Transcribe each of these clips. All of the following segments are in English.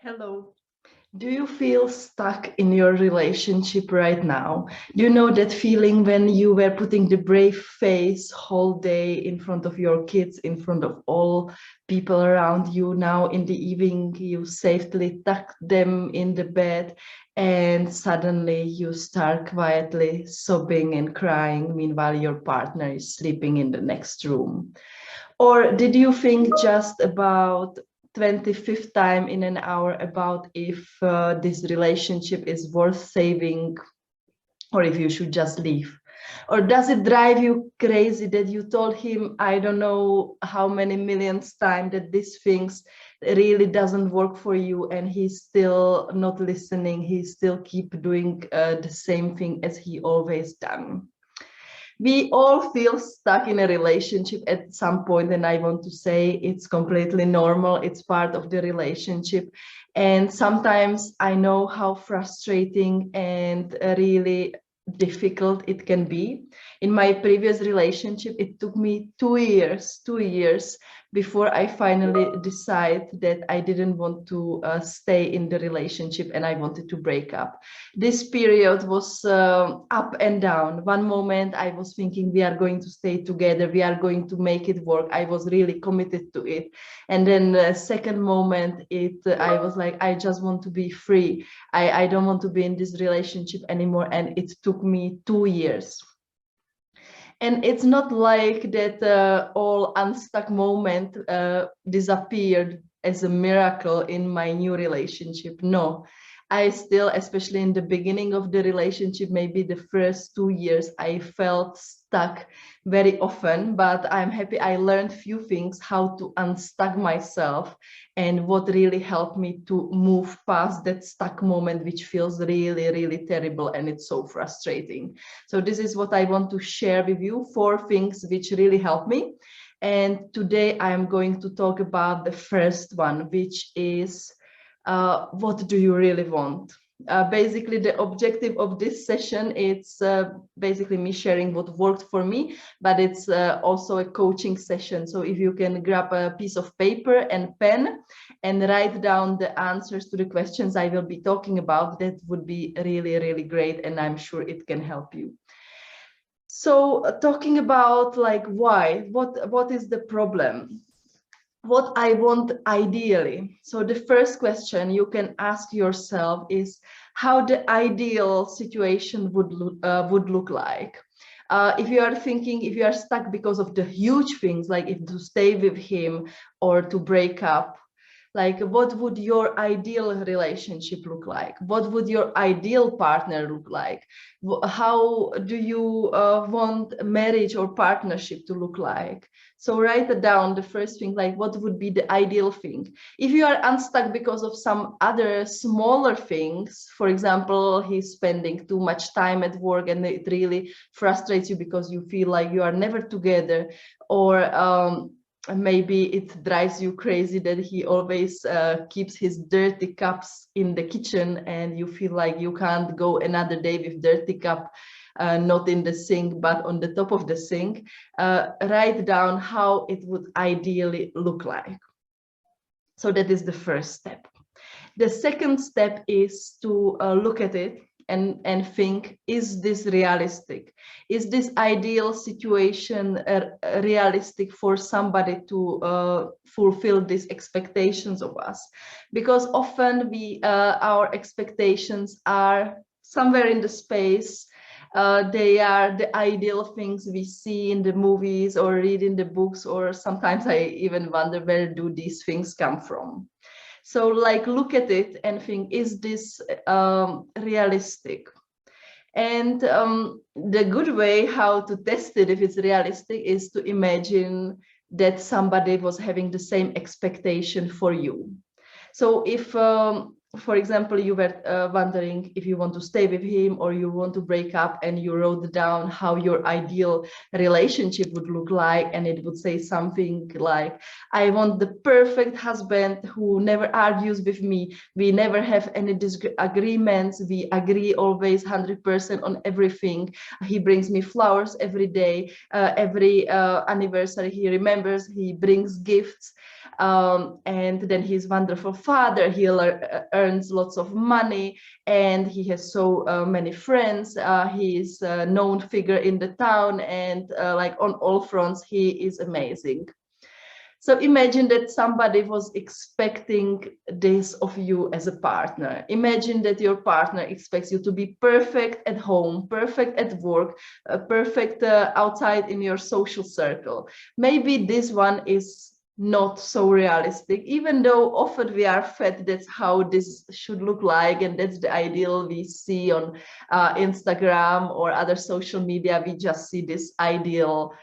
Hello. Do you feel stuck in your relationship right now? Do you know that feeling when you were putting the brave face whole day in front of your kids, in front of all people around you? Now in the evening, you safely tuck them in the bed and suddenly you start quietly sobbing and crying. Meanwhile, your partner is sleeping in the next room. Or did you think just about 25th time in an hour about if this relationship is worth saving or if you should just leave? Or does it drive you crazy that you told him, I don't know how many millions times that these things really doesn't work for you and he's still not listening, he still keep doing the same thing as he always done? We all feel stuck in a relationship at some point, and I want to say it's completely normal. It's part of the relationship. And sometimes I know how frustrating and really difficult it can be. In my previous relationship, it took me 2 years before I finally decided that I didn't want to stay in the relationship and I wanted to break up. This period was up and down. One moment I was thinking we are going to stay together, we are going to make it work. I was really committed to it. And then the second moment, I was like, I just want to be free. I don't want to be in this relationship anymore. And it took me 2 years. And it's not like that all unstuck moment disappeared as a miracle in my new relationship. No, I still, especially in the beginning of the relationship, maybe the first 2 years, I felt stuck very often, but I'm happy I learned few things, how to unstuck myself and what really helped me to move past that stuck moment, which feels really, really terrible and it's so frustrating. So this is what I want to share with you, 4 things which really help me. And today I am going to talk about the first one, which is what do you really want? Basically, the objective of this session is basically me sharing what worked for me, but it's also a coaching session. So if you can grab a piece of paper and pen and write down the answers to the questions I will be talking about, that would be really, really great. And I'm sure it can help you. So talking about like why, what is the problem? What I want ideally. So the first question you can ask yourself is how the ideal situation would look like. If you are thinking, if you are stuck because of the huge things, like if to stay with him or to break up, like what would your ideal relationship look like? What would your ideal partner look like? How do you want marriage or partnership to look like? So write it down, the first thing, like what would be the ideal thing. If you are unstuck because of some other smaller things, for example, he's spending too much time at work and it really frustrates you because you feel like you are never together, or maybe it drives you crazy that he always keeps his dirty cups in the kitchen and you feel like you can't go another day with dirty cup, not in the sink but on the top of the sink. Write down how it would ideally look like. So that is the first step. The second step is to look at it and think, is this realistic? Is this ideal situation realistic for somebody to fulfill these expectations of us? Because often our expectations are somewhere in the space. They are the ideal things we see in the movies or read in the books, or sometimes I even wonder where do these things come from. So like look at it and think, is this realistic? And the good way how to test it if it's realistic is to imagine that somebody was having the same expectation for you. So if for example, you were wondering if you want to stay with him or you want to break up, and you wrote down how your ideal relationship would look like, and it would say something like, I want the perfect husband who never argues with me, we never have any disagreements, we agree always 100% on everything, he brings me flowers every day, every anniversary he remembers, he brings gifts, and then he's wonderful father, he earns lots of money, and he has so many friends, he's a known figure in the town, and like on all fronts he is amazing. So imagine that somebody was expecting this of you as a partner. Imagine that your partner expects you to be perfect at home, perfect at work, perfect outside in your social circle. Maybe this one is not so realistic, even though often we are fed that's how this should look like, and that's the ideal we see on Instagram or other social media. We just see this ideal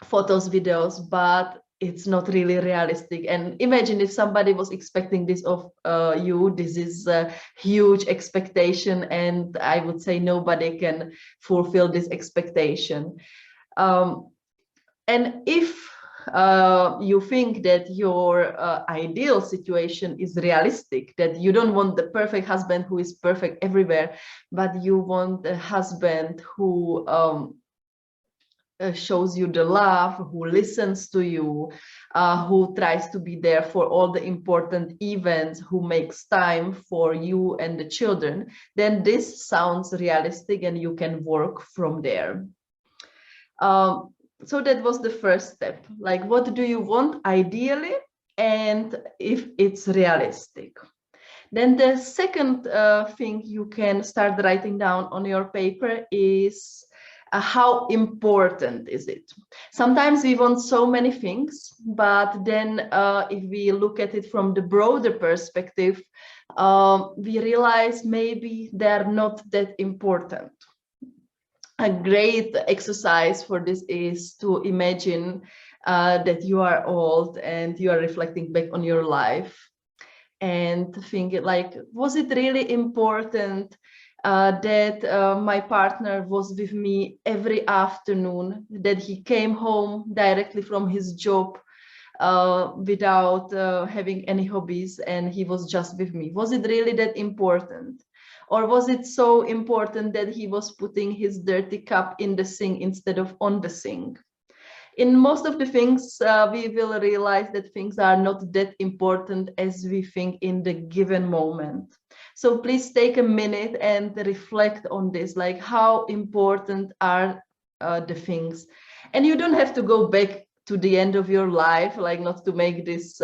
photos, videos, but it's not really realistic. And imagine if somebody was expecting this of you. This is a huge expectation, and I would say nobody can fulfill this expectation. And if you think that your ideal situation is realistic, that you don't want the perfect husband who is perfect everywhere, but you want a husband who shows you the love, who listens to you, who tries to be there for all the important events, who makes time for you and the children, then this sounds realistic and you can work from there. So that was the first step. Like, what do you want ideally, and if it's realistic? Then the second thing you can start writing down on your paper is how important is it? Sometimes we want so many things, but then if we look at it from the broader perspective, we realize maybe they're not that important. A great exercise for this is to imagine that you are old and you are reflecting back on your life, and think like, was it really important that my partner was with me every afternoon, that he came home directly from his job without having any hobbies, and he was just with me? Was it really that important? Or was it so important that he was putting his dirty cup in the sink instead of on the sink? In most of the things, we will realize that things are not that important as we think in the given moment. So please take a minute and reflect on this, like how important are the things. And you don't have to go back to the end of your life, like not to make this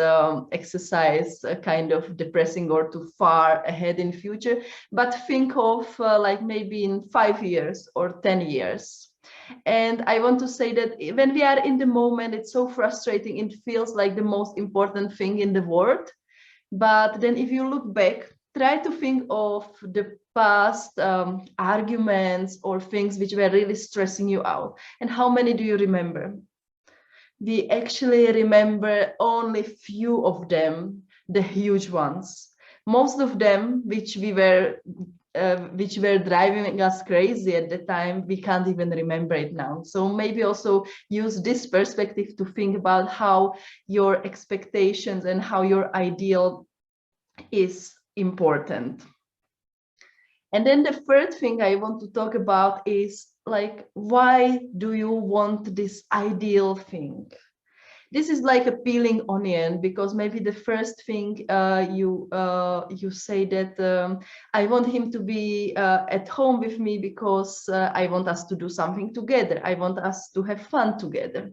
exercise kind of depressing or too far ahead in future, but think of like maybe in 5 years or 10 years. And I want to say that when we are in the moment, it's so frustrating. It feels like the most important thing in the world. But then if you look back, try to think of the past arguments or things which were really stressing you out. And how many do you remember? We actually remember only few of them, the huge ones. Most of them, which were driving us crazy at the time, we can't even remember it now. So maybe also use this perspective to think about how your expectations and how your ideal is important. And then the third thing I want to talk about is like, why do you want this ideal thing? This is like a peeling onion, because maybe the first thing you say that I want him to be at home with me because I want us to do something together. I want us to have fun together.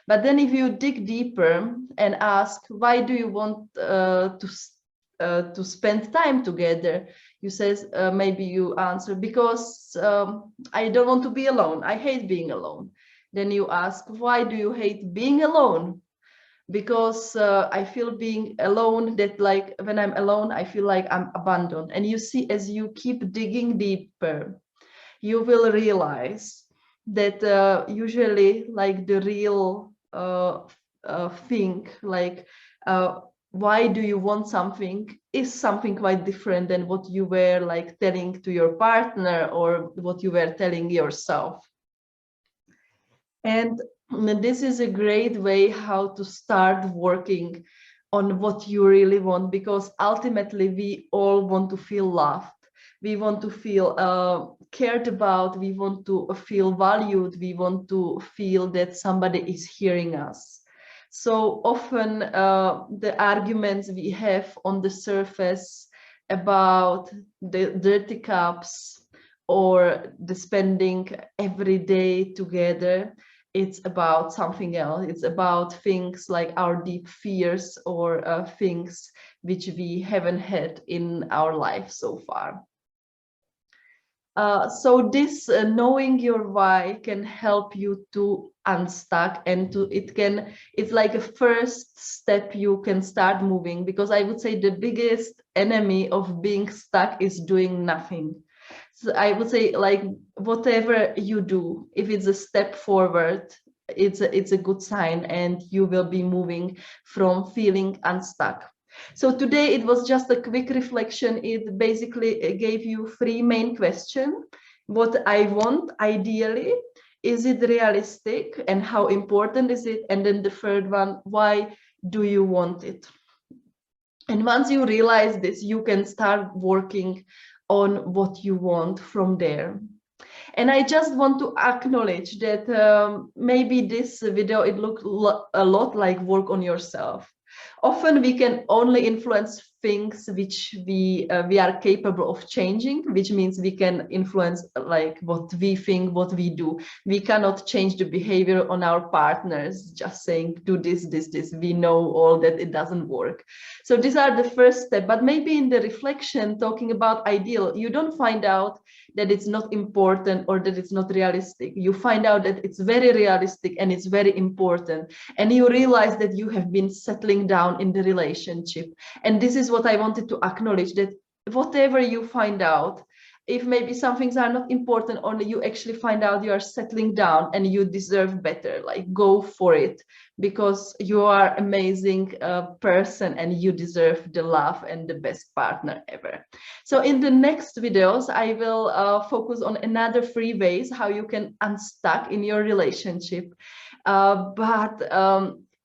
But then if you dig deeper and ask, why do you want to spend time together? You says, maybe you answer, because I don't want to be alone. I hate being alone. Then you ask, why do you hate being alone? Because I feel being alone, that like when I'm alone, I feel like I'm abandoned. And you see, as you keep digging deeper, you will realize that usually like the real thing, like why do you want something is something quite different than what you were like telling to your partner or what you were telling yourself. And this is a great way how to start working on what you really want, because ultimately we all want to feel loved. We want to feel cared about. We want to feel valued. We want to feel that somebody is hearing us. So often the arguments we have on the surface about the dirty cups or the spending every day together, it's about something else. It's about things like our deep fears or things which we haven't had in our life so far. So this knowing your why can help you to unstuck, and it's like a first step you can start moving, because I would say the biggest enemy of being stuck is doing nothing. So I would say, like, whatever you do, if it's a step forward, it's a good sign, and you will be moving from feeling unstuck. So today it was just a quick reflection. It basically gave you three main questions. What I want ideally, is it realistic, and how important is it? And then the third one, why do you want it? And once you realize this, you can start working on what you want from there. And I just want to acknowledge that maybe this video, it looked a lot like work on yourself. Often we can only influence things which we are capable of changing, which means we can influence like what we think, what we do. We cannot change the behavior on our partners, just saying do this, this, this. We know all that it doesn't work. So these are the first step. But maybe in the reflection, talking about ideal, you don't find out that it's not important or that it's not realistic. You find out that it's very realistic and it's very important. And you realize that you have been settling down in the relationship. And this is what I wanted to acknowledge, that whatever you find out, if maybe some things are not important, only you actually find out you are settling down and you deserve better, like go for it, because you are amazing person and you deserve the love and the best partner ever. So in the next videos, I will focus on another 3 ways how you can unstuck in your relationship. But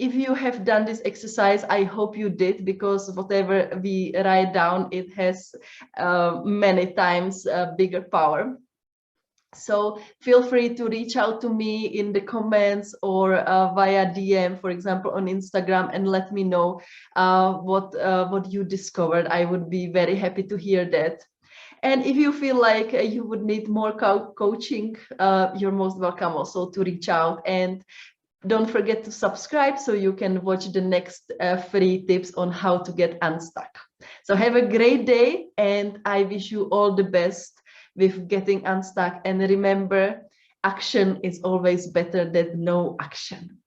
if you have done this exercise, I hope you did, because whatever we write down, it has many times bigger power. So feel free to reach out to me in the comments or via DM, for example, on Instagram, and let me know what you discovered. I would be very happy to hear that. And if you feel like you would need more coaching, you're most welcome also to reach out. And don't forget to subscribe so you can watch the next 3 tips on how to get unstuck. So have a great day, and I wish you all the best with getting unstuck. And remember, action is always better than no action.